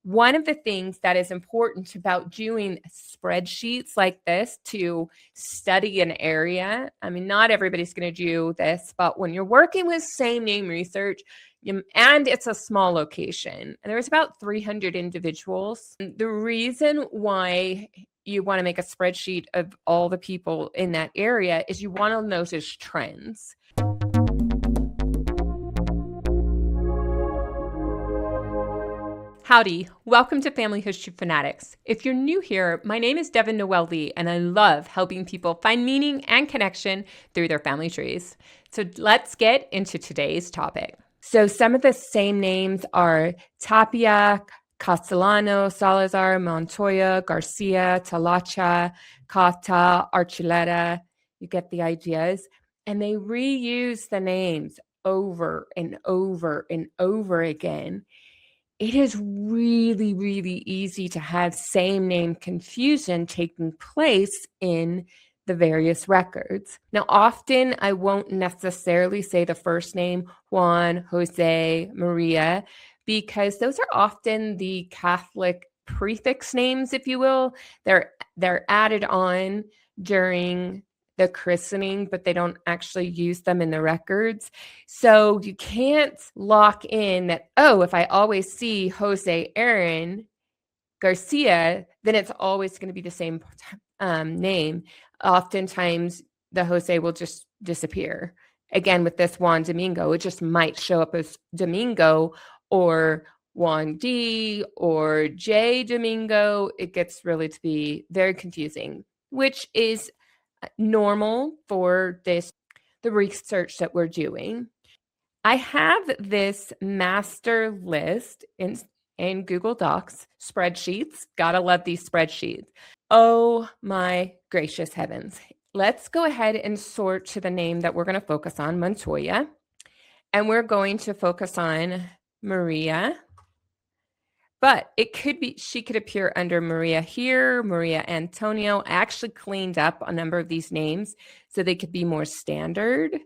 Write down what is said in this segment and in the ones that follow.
One of the things that is important about doing spreadsheets like this to study an area, I mean, not everybody's going to do this, but when you're working with same name research, and it's a small location, and there's about 300 individuals. The reason why you want to make a spreadsheet of all the people in that area is you want to notice trends. Howdy, welcome to Family History Fanatics. If you're new here, my name is Devin Noel Lee, and I love helping people find meaning and connection through their family trees. So let's get into today's topic. So some of the same names are Tapia, Castellano, Salazar, Montoya, Garcia, Talacha, Cata, Archuleta. You get the ideas. And they reuse the names over and over and over again. It is really, really easy to have same name confusion taking place in the various records. Now, often I won't necessarily say the first name, Juan, Jose, Maria, because those are often the Catholic prefix names, if you will. They're added on during the christening, but they don't actually use them in the records. So you can't lock in that, oh, if I always see Jose Aaron Garcia, then it's always going to be the same name. Oftentimes, the Jose will just disappear. Again, with this Juan Domingo, it just might show up as Domingo or Juan D or J Domingo. It gets really to be very confusing, which is normal for the research that we're doing. I have this master list in Google Docs, spreadsheets. Gotta love these spreadsheets. Oh my gracious heavens. Let's go ahead and sort to the name that we're going to focus on, Montoya. And we're going to focus on Maria. But it could be, she could appear under Maria here, Maria Antonio. I actually cleaned up a number of these names so they could be more standard.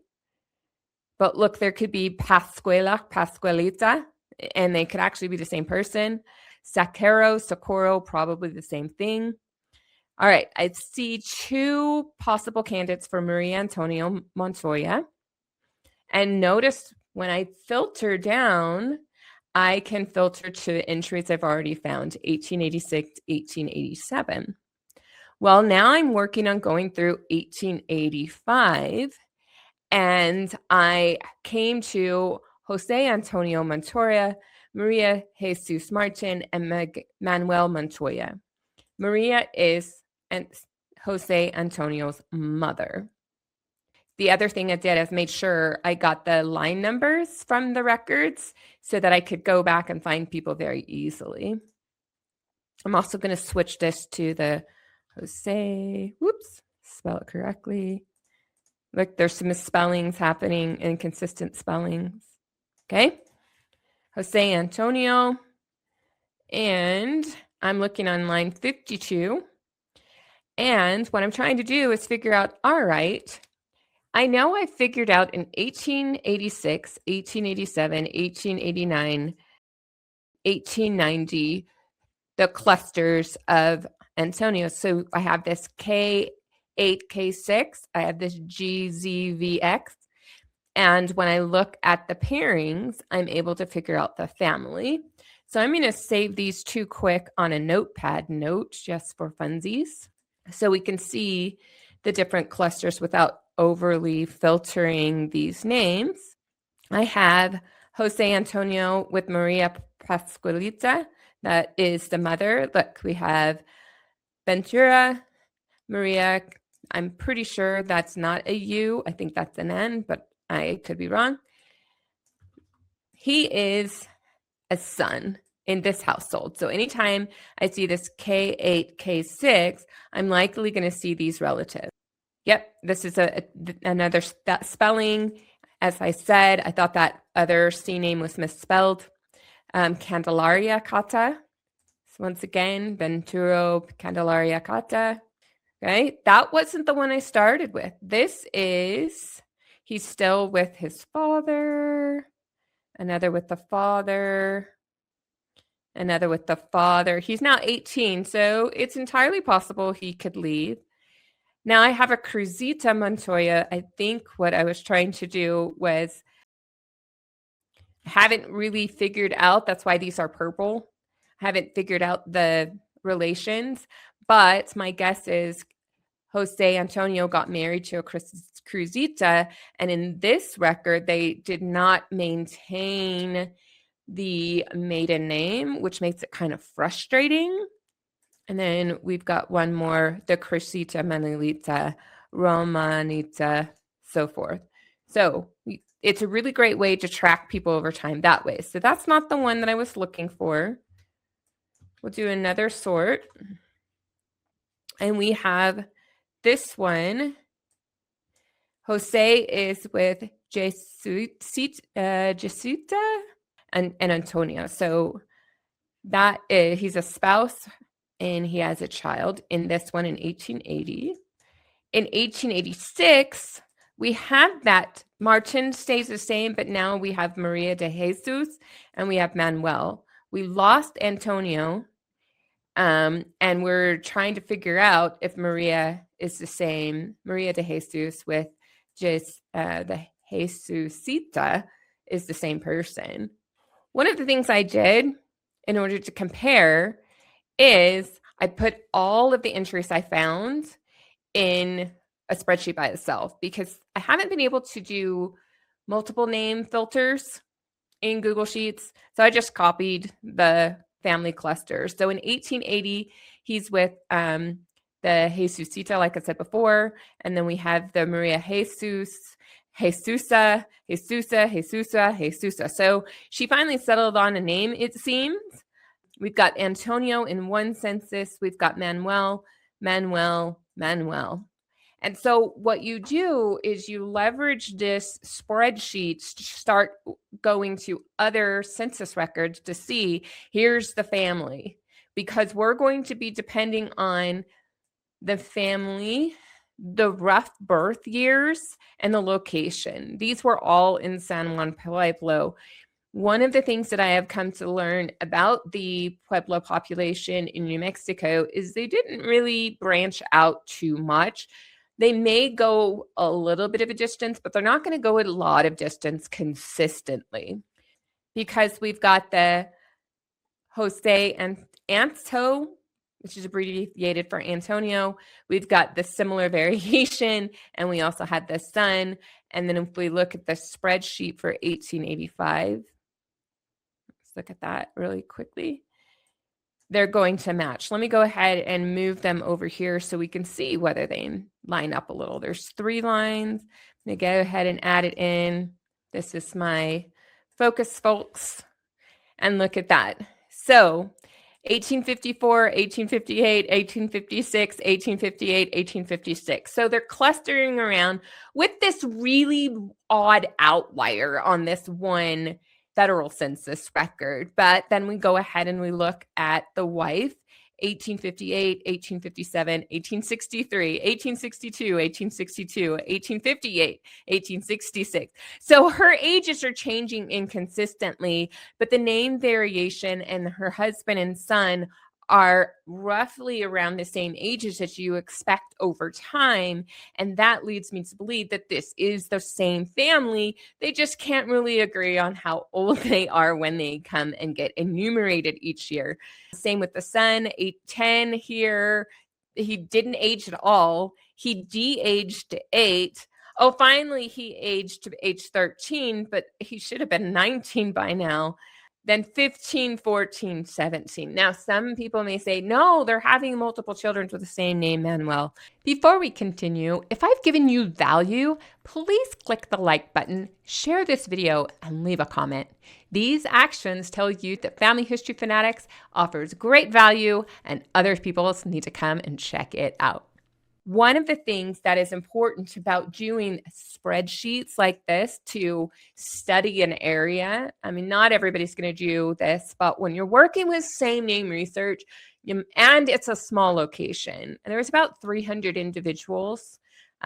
But look, there could be Pascuela, Pascuelita, and they could actually be the same person. Sacero, Socorro, probably the same thing. All right, I see two possible candidates for Maria Antonio Montoya. And notice when I filter down, I can filter to entries I've already found, 1886, 1887. Well, now I'm working on going through 1885, and I came to Jose Antonio Montoya, Maria Jesus Martin, and Manuel Montoya. Maria is Jose Antonio's mother. The other thing I did is made sure I got the line numbers from the records so that I could go back and find people very easily. I'm also going to switch this to the Jose, spell it correctly. Look, there's some misspellings happening, inconsistent spellings. Okay. Jose Antonio. And I'm looking on line 52. And what I'm trying to do is figure out, all right, I know I figured out in 1886, 1887, 1889, 1890, the clusters of Antonio. So I have this K8, K6, I have this GZVX. And when I look at the pairings, I'm able to figure out the family. So I'm going to save these two quick on a notepad note just for funsies, so we can see the different clusters without overly filtering these names. I have Jose Antonio with Maria Pascualita. That is the mother. Look, we have Ventura, Maria. I'm pretty sure that's not a U. I think that's an N, but I could be wrong. He is a son in this household. So anytime I see this K8, K6, I'm likely going to see these relatives. Yep, this is another spelling. As I said, I thought that other C name was misspelled. Candelaria Cata. So once again, Venturo Candelaria Cata. Right? That wasn't the one I started with. This is, he's still with his father. Another with the father. Another with the father. He's now 18, so it's entirely possible he could leave. Now I have a Cruzita Montoya. I think what I was trying to do was haven't really figured out, that's why these are purple. Haven't figured out the relations, but my guess is Jose Antonio got married to a Cruzita, and in this record, they did not maintain the maiden name, which makes it kind of frustrating. And then we've got one more, the Cruzita, Manuelita, Romanita, so forth. So it's a really great way to track people over time that way. So that's not the one that I was looking for. We'll do another sort. And we have this one. Jose is with Jesuita and Antonio. So that is, he's a spouse and he has a child in this one in 1880. In 1886, we have that Martin stays the same, but now we have Maria de Jesus and we have Manuel. We lost Antonio, and we're trying to figure out if Maria is the same, Maria de Jesus with just the Jesusita is the same person. One of the things I did in order to compare is I put all of the entries I found in a spreadsheet by itself because I haven't been able to do multiple name filters in Google Sheets. So I just copied the family cluster. So in 1880, he's with the Jesusita, like I said before. And then we have the Maria Jesusa. So she finally settled on a name, it seems. We've got Antonio in one census. We've got Manuel. And so what you do is you leverage this spreadsheet to start going to other census records to see, here's the family, because we're going to be depending on the family, the rough birth years, and the location. These were all in San Juan Pueblo. One of the things that I have come to learn about the Pueblo population in New Mexico is they didn't really branch out too much. They may go a little bit of a distance, but they're not going to go a lot of distance consistently because we've got the Jose and Anto, which is abbreviated for Antonio. We've got the similar variation, and we also had the son. And then if we look at the spreadsheet for 1885, let's look at that really quickly. They're going to match. Let me go ahead and move them over here so we can see whether they line up a little. There's 3 lines. I'm going to go ahead and add it in. This is my focus, folks. And look at that. So 1854, 1858, 1856, 1858, 1856. So they're clustering around with this really odd outlier on this one federal census record. But then we go ahead and we look at the wife, 1858, 1857, 1863, 1862, 1862, 1858, 1866. So her ages are changing inconsistently, but the name variation and her husband and son are roughly around the same ages that you expect over time. And that leads me to believe that this is the same family. They just can't really agree on how old they are when they come and get enumerated each year. Same with the son, 810 here. He didn't age at all. He de-aged to 8. Oh, finally, he aged to age 13, but he should have been 19 by now. Then 15, 14, 17. Now, some people may say, no, they're having multiple children with the same name, Manuel. Before we continue, if I've given you value, please click the like button, share this video, and leave a comment. These actions tell you that Family History Fanatics offers great value and other people need to come and check it out. One of the things that is important about doing spreadsheets like this to study an area, I mean, not everybody's going to do this, but when you're working with same name research, and it's a small location, and there's about 300 individuals,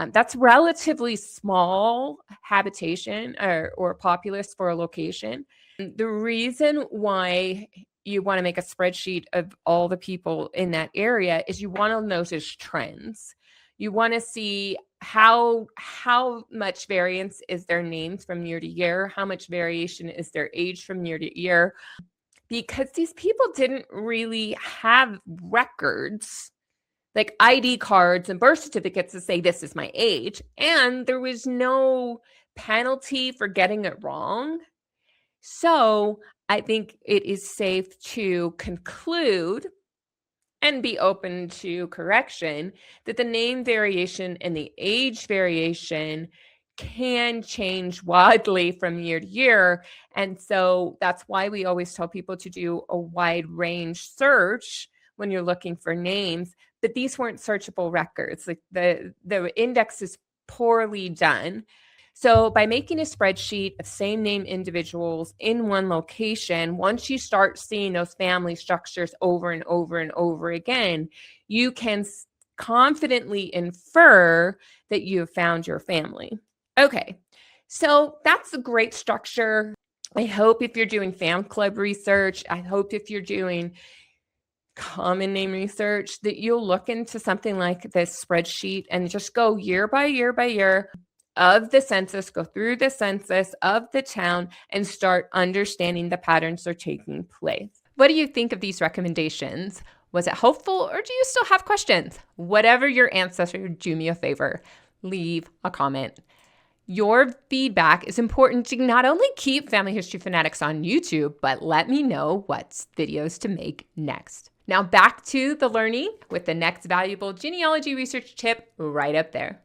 that's relatively small habitation or populace for a location. The reason why you want to make a spreadsheet of all the people in that area is you want to notice trends. You want to see how much variance is their names from year to year, how much variation is their age from year to year, because these people didn't really have records like ID cards and birth certificates to say this is my age, and there was no penalty for getting it wrong. So I think it is safe to conclude and be open to correction that the name variation and the age variation can change wildly from year to year. And so that's why we always tell people to do a wide range search when you're looking for names. But these weren't searchable records. Like the index is poorly done. So by making a spreadsheet of same name individuals in one location, once you start seeing those family structures over and over and over again, you can confidently infer that you have found your family. Okay, so that's a great structure. I hope if you're doing fan club research, I hope if you're doing common name research, that you'll look into something like this spreadsheet and just go year by year by year of the census, go through the census of the town and start understanding the patterns that are taking place. What do you think of these recommendations? Was it helpful or do you still have questions? Whatever your answer, do me a favor, leave a comment. Your feedback is important to not only keep Family History Fanatics on YouTube, but let me know what videos to make next. Now back to the learning with the next valuable genealogy research tip right up there.